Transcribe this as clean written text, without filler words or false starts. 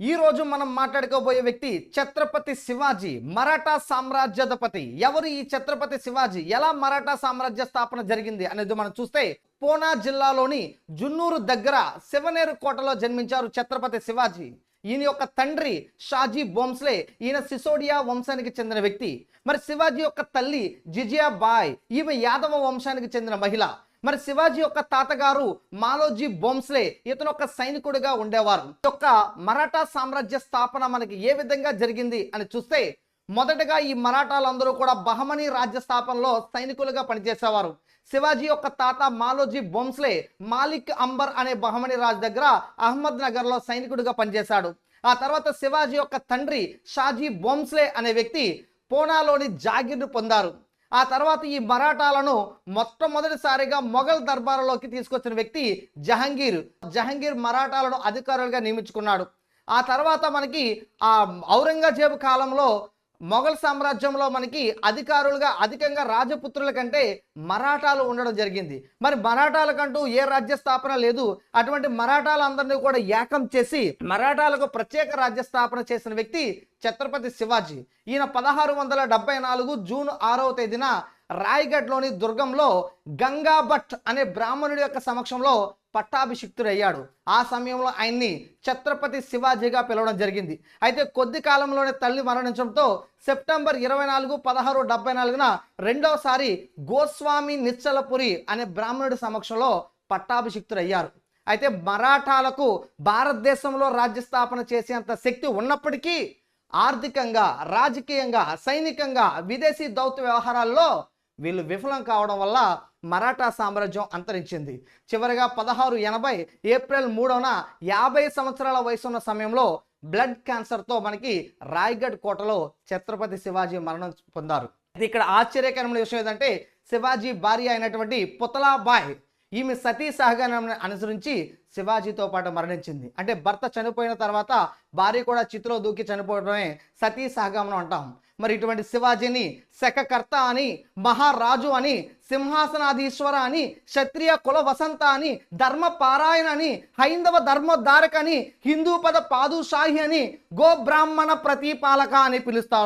ఈ రోజు మనం మాట్లాడుకోబోయే వ్యక్తి ఛత్రపతి శివాజీ, మరాఠా సామ్రాజ్యాధిపతి. ఎవరు ఈ ఛత్రపతి శివాజీ? ఎలా మరాఠా సామ్రాజ్య స్థాపన జరిగింది అనేది మనం చూస్తే, పూనా జిల్లాలోని జున్నూరు దగ్గర శివనేరు కోటలో జన్మించారు ఛత్రపతి శివాజీ. ఈయన యొక్క తండ్రి షాజీ భోంస్లే. ఈయన సిసోడియా వంశానికి చెందిన వ్యక్తి. మరి శివాజీ యొక్క తల్లి జిజియాబాయ్, ఈమె యాదవ వంశానికి చెందిన మహిళ. మరి శివాజీ యొక్క తాతగారు మాలోజీ భోంస్లే, ఇతను ఒక సైనికుడిగా ఉండేవారు. యొక్క మరాఠా సామ్రాజ్య స్థాపన మనకి ఏ విధంగా జరిగింది అని చూస్తే, మొదటగా ఈ మరాఠాలందరూ కూడా బహమనీ రాజ్య స్థాపనలో సైనికులుగా పనిచేసేవారు. శివాజీ యొక్క తాత మాలోజీ భోంస్లే మాలిక్ అంబర్ అనే బహమనీ రాజు దగ్గర అహ్మద్ నగర్లో సైనికుడిగా పనిచేశాడు. ఆ తర్వాత శివాజీ యొక్క తండ్రి షాజీ భోంస్లే అనే వ్యక్తి పూనాలోని జాగీర్ను పొందారు. ఆ తర్వాత ఈ మరాఠాలను మొట్టమొదటిసారిగా మొఘల్ దర్బారులోకి తీసుకొచ్చిన వ్యక్తి జహంగీర్ మరాఠాలను అధికారులుగా నియమించుకున్నాడు. ఆ తర్వాత మనకి ఔరంగజేబు కాలంలో మొఘల్ సామ్రాజ్యంలో మనకి అధికారులుగా అధికంగా రాజపుత్రుల కంటే మరాఠాలు ఉండడం జరిగింది. మరి మరాఠాలకంటూ ఏ రాజ్య స్థాపన లేదు. అటువంటి మరాఠాలందరినీ కూడా ఏకం చేసి మరాఠాలకు ప్రత్యేక రాజ్య స్థాపన చేసిన వ్యక్తి ఛత్రపతి శివాజీ. ఈయన 1674 జూన్ 6వ తేదీన రాయ్గఢ్లోని దుర్గంలో గంగా భట్ అనే బ్రాహ్మణుడి యొక్క సమక్షంలో పట్టాభిషిక్తుడయ్యాడు. ఆ సమయంలో ఆయన్ని ఛత్రపతి శివాజీగా పిలవడం జరిగింది. అయితే కొద్ది కాలంలోనే తల్లి మరణించడంతో సెప్టెంబర్ 24, 1674న రెండవసారి గోస్వామి నిశ్చలపురి అనే బ్రాహ్మణుడి సమక్షంలో పట్టాభిషిక్తుడయ్యారు. అయితే మరాఠాలకు భారతదేశంలో రాజ్య స్థాపన చేసేంత శక్తి ఉన్నప్పటికీ ఆర్థికంగా, రాజకీయంగా, సైనికంగా, విదేశీ దౌత్య వ్యవహారాల్లో వీళ్ళు విఫలం కావడం వల్ల మరాఠా సామ్రాజ్యం అంతరించింది. చివరిగా 1680 ఏప్రిల్ 3న 50 సంవత్సరాల వయసున్న సమయంలో బ్లడ్ క్యాన్సర్తో మనకి రాయ్గఢ్ కోటలో ఛత్రపతి శివాజీ మరణం పొందారు. ఇక్కడ ఆశ్చర్యకరమైన విషయం ఏంటంటే, శివాజీ భార్య అయినటువంటి పుతలాబాయ్, ఈమె సతీ సహగమనాన్ని అనుసరించి శివాజీతో పాటు మరణించింది. అంటే భర్త చనిపోయిన తర్వాత భార్య కూడా చితిలో దూకి చనిపోవడమే సతీ సహగమనం అంటాం. మరి ఇటువంటి శివాజీని శకకర్త అని, మహారాజు అని, సింహాసనాధీశ్వర అని, క్షత్రియ కుల వసంత అని, ధర్మపారాయణ అని, హైందవ ధర్మోద్ధారక అని, హిందూ పద పాదుషాహి అని, గోబ్రాహ్మణ ప్రతిపాలక అని పిలుస్తారు.